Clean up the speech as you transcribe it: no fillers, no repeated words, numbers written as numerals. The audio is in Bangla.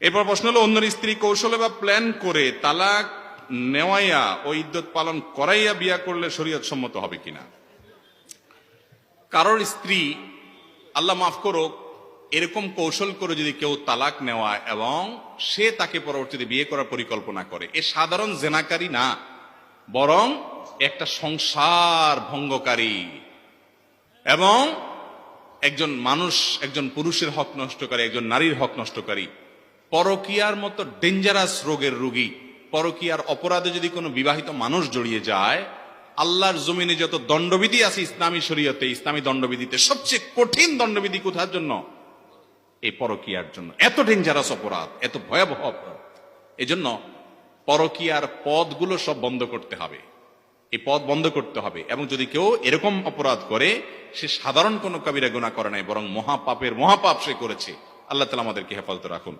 এরপর প্রশ্ন হলো, অন্যের স্ত্রী কৌশলে বা প্ল্যান করে তালাক নেওয়াইয়া ও ইদ্যত পালন করাইয়া বিয়া করলে শরীয়ত সম্মত হবে কিনা। কারোর স্ত্রী, আল্লাহ মাফ করুক, এরকম কৌশল করে যদি কেউ তালাক নেওয়া এবং সে তাকে পরবর্তীতে বিয়ে করার পরিকল্পনা করে, এ সাধারণ জেনাকারী না, বরং একটা সংসার ভঙ্গকারী এবং একজন মানুষ, একজন পুরুষের হক নষ্টকারী, একজন নারীর হক নষ্টকারী, পরকীয়ার মতো ডেঞ্জারাস রোগের রোগী। পরকীয়ার অপরাধে যদি কোনো বিবাহিত মানুষ জড়িয়ে যায়, আল্লাহর জমিনে যত দণ্ডবিধি আছে ইসলামী শরীয়তে, ইসলামী দণ্ডবিধিতে সবচেয়ে কঠিন দণ্ডবিধি কোথার জন্য? এই পরকীয়ার জন্য। এত ডেঞ্জারাস অপরাধ, এত ভয়াবহ অপরাধ। এজন্য পরকীয়ার পথগুলো সব বন্ধ করতে হবে, এই পথ বন্ধ করতে হবে। এবং যদি কেউ এরকম অপরাধ করে, সে সাধারণ কোনো কবিরা গুনাহ করে নাই, বরং মহাপাপের মহাপাপ সে করেছে। আল্লাহ তাআলা আমাদেরকে হেফাজত রাখুন।